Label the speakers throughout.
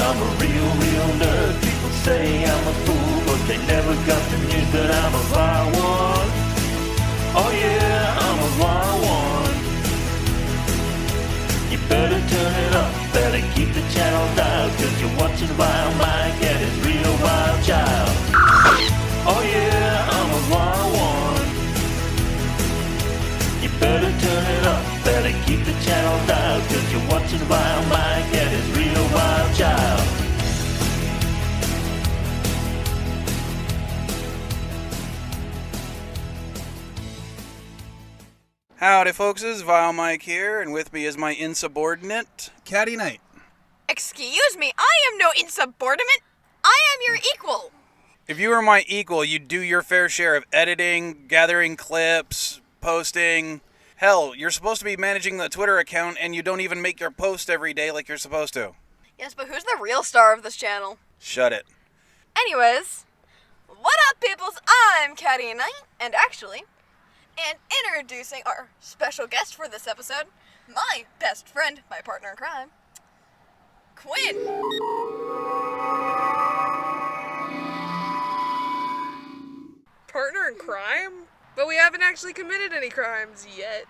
Speaker 1: I'm a real nerd. People say I'm a fool, but they never got the news that I'm a vile one. Oh yeah, I'm a vile one. You better turn it up, better keep the channel dialed, cause you're watching VileMike and his real wild child. Oh yeah, I'm a vile one. You better turn it up, better keep the channel dialed, cause you're watching VileMike and his real wild child.
Speaker 2: Howdy folks, it's VileMike here, and with me is my insubordinate, Katty Night.
Speaker 3: Excuse me, I am no insubordinate. I am your equal.
Speaker 2: If you were my equal, you'd do your fair share of editing, gathering clips, posting. Hell, you're supposed to be managing the Twitter account, and you don't even make your post every day like you're supposed to.
Speaker 3: Yes, but who's the real star of this channel?
Speaker 2: Shut it.
Speaker 3: Anyways, what up, peoples? I'm Katty Night, and introducing our special guest for this episode, my best friend, my partner in crime, Quinn.
Speaker 4: Partner in crime? But we haven't actually committed any crimes yet.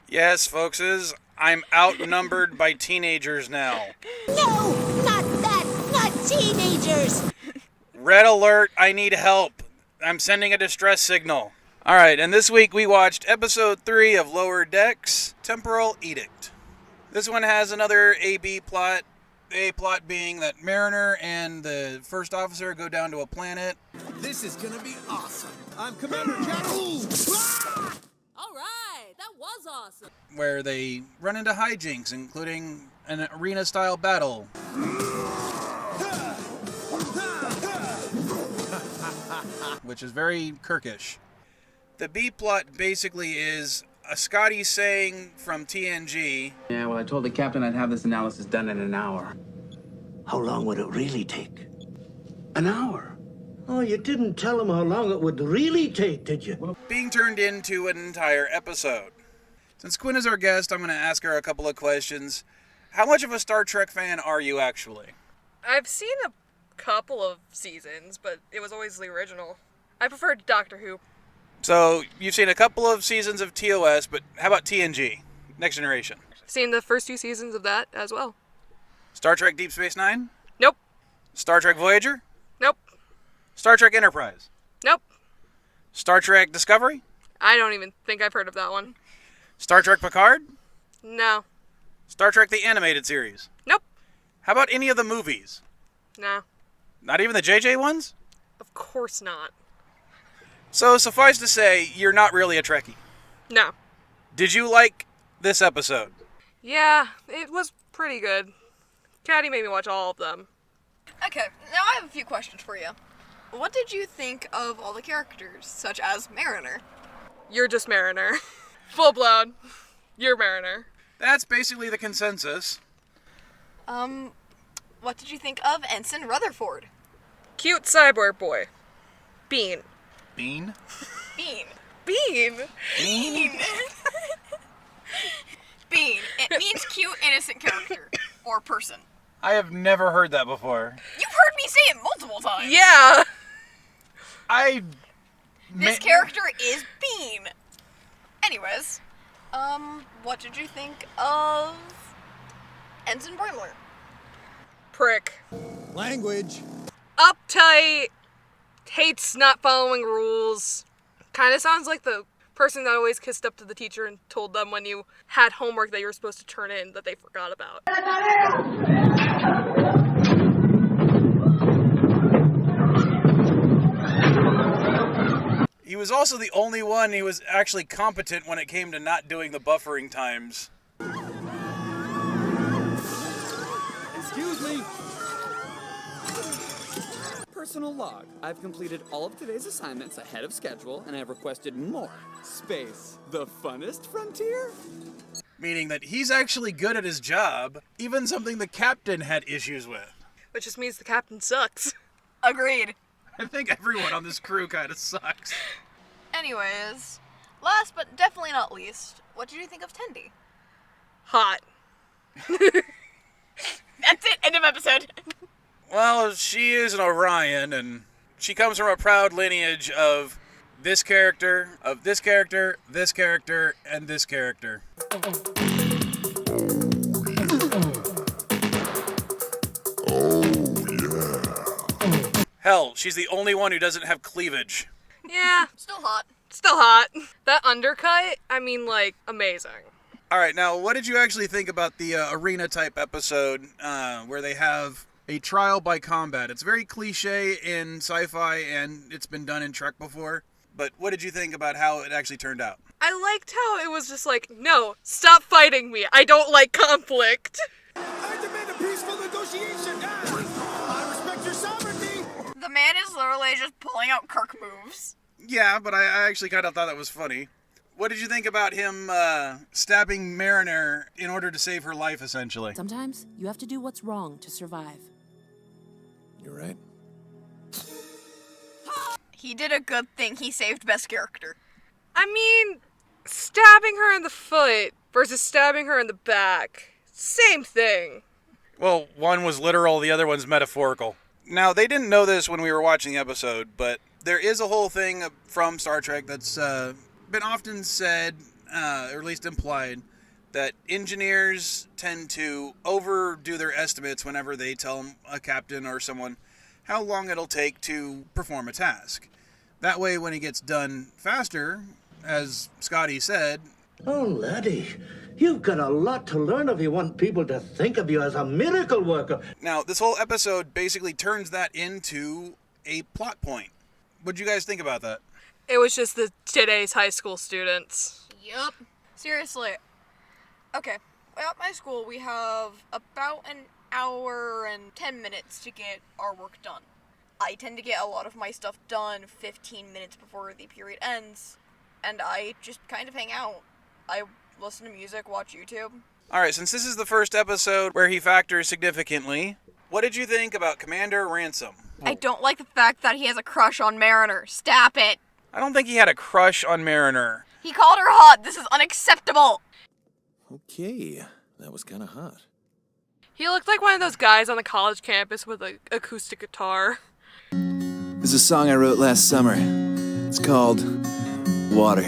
Speaker 2: Yes, folkses, I'm outnumbered by teenagers now.
Speaker 5: No, not that, not teenagers.
Speaker 2: Red alert, I need help. I'm sending a distress signal. Alright, and this week we watched episode 3 of Lower Decks, Temporal Edict. This one has another A-B plot. The A plot being that Mariner and the first officer go down to a planet.
Speaker 6: This is gonna be awesome. I'm Commander Jack.
Speaker 5: All right, that was awesome.
Speaker 2: Where they run into hijinks, including an arena-style battle. Which is very Kirkish. The B plot basically is a Scotty saying from TNG.
Speaker 7: Yeah, well, I told the captain I'd have this analysis done in an hour.
Speaker 8: How long would it really take?
Speaker 7: An hour?
Speaker 8: Oh, you didn't tell him how long it would really take, did you?
Speaker 2: Being turned into an entire episode. Since Quinn is our guest, I'm going to ask her a couple of questions. How much of a Star Trek fan are you actually?
Speaker 4: I've seen a couple of seasons, but it was always the original. I preferred Doctor Who.
Speaker 2: So, you've seen a couple of seasons of TOS, but how about TNG? Next Generation?
Speaker 4: Seen the first 2 seasons of that as well.
Speaker 2: Star Trek Deep Space Nine?
Speaker 4: Nope.
Speaker 2: Star Trek Voyager?
Speaker 4: Nope.
Speaker 2: Star Trek Enterprise?
Speaker 4: Nope.
Speaker 2: Star Trek Discovery?
Speaker 4: I don't even think I've heard of that one.
Speaker 2: Star Trek Picard?
Speaker 4: No.
Speaker 2: Star Trek the Animated Series?
Speaker 4: Nope.
Speaker 2: How about any of the movies?
Speaker 4: No.
Speaker 2: Not even the JJ ones?
Speaker 4: Of course not.
Speaker 2: So, suffice to say, you're not really a Trekkie.
Speaker 4: No.
Speaker 2: Did you like this episode?
Speaker 4: Yeah, it was pretty good. Katty made me watch all of them.
Speaker 3: Okay, now I have a few questions for you. What did you think of all the characters, such as Mariner?
Speaker 4: You're just Mariner. Full blown. You're Mariner.
Speaker 2: That's basically the consensus.
Speaker 3: What did you think of Ensign Rutherford?
Speaker 4: Cute cyborg boy. Bean.
Speaker 2: Bean?
Speaker 3: Bean.
Speaker 4: Bean?
Speaker 3: Bean. Bean. It means cute, innocent character. Or person.
Speaker 2: I have never heard that before.
Speaker 3: You've heard me say it multiple times.
Speaker 4: Yeah!
Speaker 3: This character is Bean. Anyways, what did you think of Ensign Boimler?
Speaker 4: Prick.
Speaker 6: Language.
Speaker 4: Uptight. Hates not following rules. Kind of sounds like the person that always kissed up to the teacher and told them when you had homework that you were supposed to turn in that they forgot about.
Speaker 2: He was also the only one who was actually competent when it came to not doing the buffering times.
Speaker 6: Excuse me. Personal log. I've completed all of today's assignments ahead of schedule, and I've requested more. Space. The funnest frontier?
Speaker 2: Meaning that he's actually good at his job, even something the captain had issues with.
Speaker 4: Which just means the captain sucks.
Speaker 3: Agreed.
Speaker 2: I think everyone on this crew kind of sucks.
Speaker 3: Anyways, last but definitely not least, what did you think of Tendi?
Speaker 4: Hot.
Speaker 3: That's it. End of episode.
Speaker 2: Well, she is an Orion, and she comes from a proud lineage of this character, of this character, this character, and this character. Hell, she's the only one who doesn't have cleavage.
Speaker 4: Yeah,
Speaker 3: Still hot.
Speaker 4: still hot. That undercut, I mean, like, amazing.
Speaker 2: All right, now, what did you actually think about the arena-type episode where they have a trial by combat? It's very cliche in sci-fi, and it's been done in Trek before. But what did you think about how it actually turned out?
Speaker 4: I liked how it was just like, no, stop fighting me. I don't like conflict.
Speaker 9: I demand a peaceful negotiation. I respect your sovereignty.
Speaker 3: The man is literally just pulling out Kirk moves.
Speaker 2: Yeah, but I actually kind of thought that was funny. What did you think about him stabbing Mariner in order to save her life, essentially?
Speaker 10: Sometimes you have to do what's wrong to survive.
Speaker 9: You're right.
Speaker 3: He did a good thing. He saved best character.
Speaker 4: I mean, stabbing her in the foot versus stabbing her in the back. Same thing.
Speaker 2: Well, one was literal, the other one's metaphorical. Now, they didn't know this when we were watching the episode, but there is a whole thing from Star Trek that's been often said, or at least implied, that engineers tend to overdo their estimates whenever they tell a captain or someone how long it'll take to perform a task. That way, when it gets done faster, as Scotty said...
Speaker 8: Oh, laddie, you've got a lot to learn if you want people to think of you as a miracle worker.
Speaker 2: Now, this whole episode basically turns that into a plot point. What'd you guys think about that?
Speaker 4: It was just today's high school students.
Speaker 3: Yup. Seriously. Okay. Well, at my school, we have about an hour and 10 minutes to get our work done. I tend to get a lot of my stuff done 15 minutes before the period ends, and I just kind of hang out. I listen to music, watch YouTube.
Speaker 2: Alright, since this is the first episode where he factors significantly, what did you think about Commander Ransom?
Speaker 3: I don't like the fact that he has a crush on Mariner. Stop it!
Speaker 2: I don't think he had a crush on Mariner.
Speaker 3: He called her hot. This is unacceptable!
Speaker 9: Okay, that was kind of hot.
Speaker 4: He looked like one of those guys on the college campus with an acoustic guitar.
Speaker 9: This is a song I wrote last summer. It's called Water.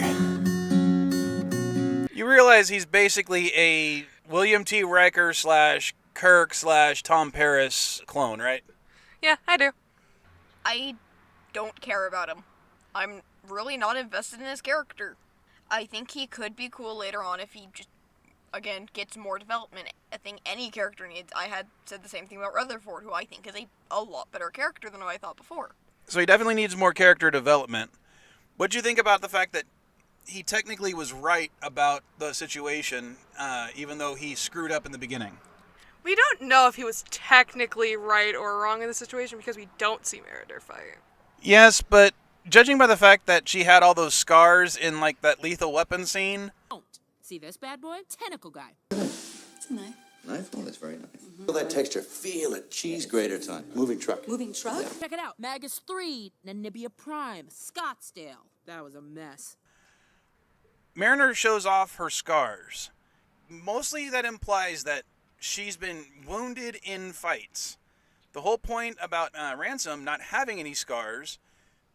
Speaker 2: You realize he's basically a William T. Riker / Kirk / Tom Paris clone, right?
Speaker 4: Yeah, I do.
Speaker 3: I don't care about him. I'm really not invested in his character. I think he could be cool later on if he just, again, gets more development. I think any character needs. I had said the same thing about Rutherford, who I think is a lot better character than I thought before.
Speaker 2: So he definitely needs more character development. What'd you think about the fact that he technically was right about the situation, even though he screwed up in the beginning?
Speaker 4: We don't know if he was technically right or wrong in the situation because we don't see Mariner fight.
Speaker 2: Yes, but judging by the fact that she had all those scars in, like, that Lethal Weapon scene...
Speaker 10: Don't. See this bad boy? Tentacle guy.
Speaker 11: It's a knife.
Speaker 12: Knife? Oh, that's very nice. Feel that texture. Feel it. Cheese grater time. Moving truck.
Speaker 11: Moving truck?
Speaker 10: Check it out. Magus 3, Namibia Prime, Scottsdale. That was a mess.
Speaker 2: Mariner shows off her scars. Mostly that implies that she's been wounded in fights. The whole point about Ransom not having any scars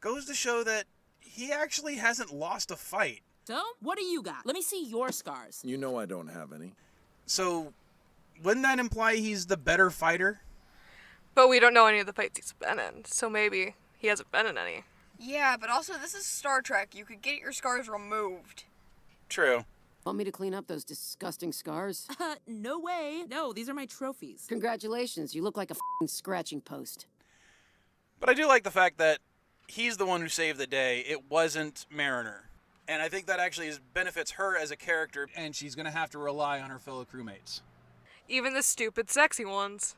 Speaker 2: goes to show that he actually hasn't lost a fight.
Speaker 10: So, what do you got? Let me see your scars.
Speaker 9: You know I don't have any.
Speaker 2: So, wouldn't that imply he's the better fighter?
Speaker 4: But we don't know any of the fights he's been in, so maybe he hasn't been in any.
Speaker 3: Yeah, but also this is Star Trek. You could get your scars removed.
Speaker 2: True.
Speaker 11: Want me to clean up those disgusting scars?
Speaker 10: No way. No, these are my trophies.
Speaker 11: Congratulations, you look like a f***ing scratching post.
Speaker 2: But I do like the fact that he's the one who saved the day. It wasn't Mariner. And I think that actually benefits her as a character, and she's going to have to rely on her fellow crewmates.
Speaker 4: Even the stupid, sexy ones.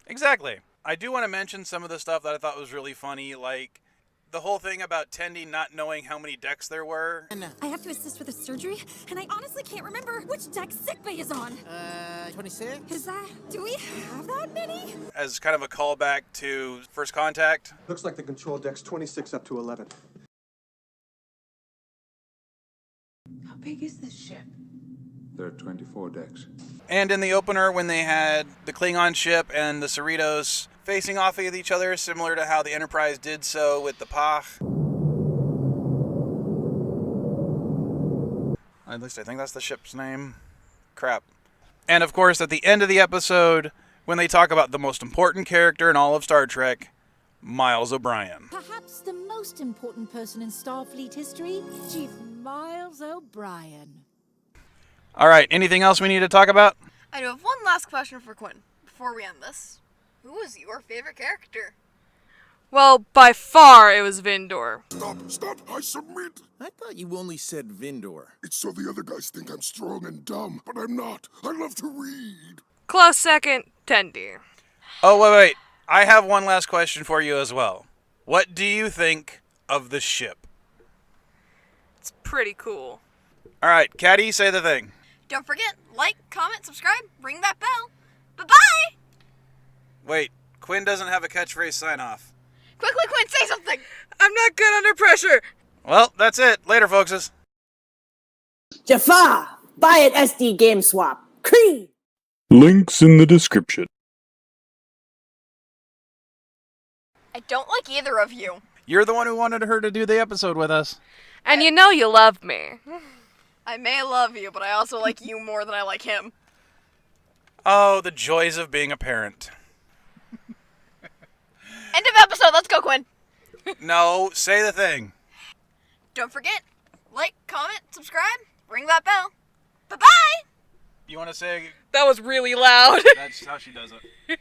Speaker 2: Exactly. I do want to mention some of the stuff that I thought was really funny, like the whole thing about Tendi not knowing how many decks there were.
Speaker 13: I have to assist with a surgery, and I honestly can't remember which deck sickbay is on.
Speaker 14: 26?
Speaker 13: Is that... do we have that many?
Speaker 2: As kind of a callback to First Contact.
Speaker 15: Looks like the control deck's 26 up to 11.
Speaker 13: How big is this ship?
Speaker 15: There are 24 decks.
Speaker 2: And in the opener, when they had the Klingon ship and the Cerritos facing off with each other, similar to how the Enterprise did so with the Pach. At least I think that's the ship's name. Crap. And of course, at the end of the episode, when they talk about the most important character in all of Star Trek, Miles O'Brien.
Speaker 10: Perhaps the most important person in Starfleet history, Chief Miles O'Brien.
Speaker 2: All right, anything else we need to talk about?
Speaker 3: I do have one last question for Quinn before we end this. Who was your favorite character?
Speaker 4: Well, by far it was Vindor.
Speaker 14: Stop, I submit. I thought you only said Vindor. It's so the other guys think I'm strong and dumb, but I'm not. I love to read.
Speaker 4: Close second, Tendi.
Speaker 2: Oh, wait. I have one last question for you as well. What do you think of the ship?
Speaker 4: It's pretty cool.
Speaker 2: All right, Katty, say the thing.
Speaker 3: Don't forget, like, comment, subscribe, ring that bell. Bye-bye!
Speaker 2: Wait, Quinn doesn't have a catchphrase sign-off.
Speaker 3: Quickly, Quinn, say something!
Speaker 4: I'm not good under pressure!
Speaker 2: Well, that's it. Later, folkses.
Speaker 16: Jafar, buy at SDGameSwap. Creed!
Speaker 17: Links in the description.
Speaker 3: I don't like either of you.
Speaker 2: You're the one who wanted her to do the episode with us.
Speaker 4: And you know you love me.
Speaker 3: I may love you, but I also like you more than I like him.
Speaker 2: Oh, the joys of being a parent.
Speaker 3: End of episode. Let's go, Quinn.
Speaker 2: No, say the thing.
Speaker 3: Don't forget, like, comment, subscribe, ring that bell. Bye-bye!
Speaker 2: You want to say...
Speaker 4: That was really loud.
Speaker 2: That's how she does it.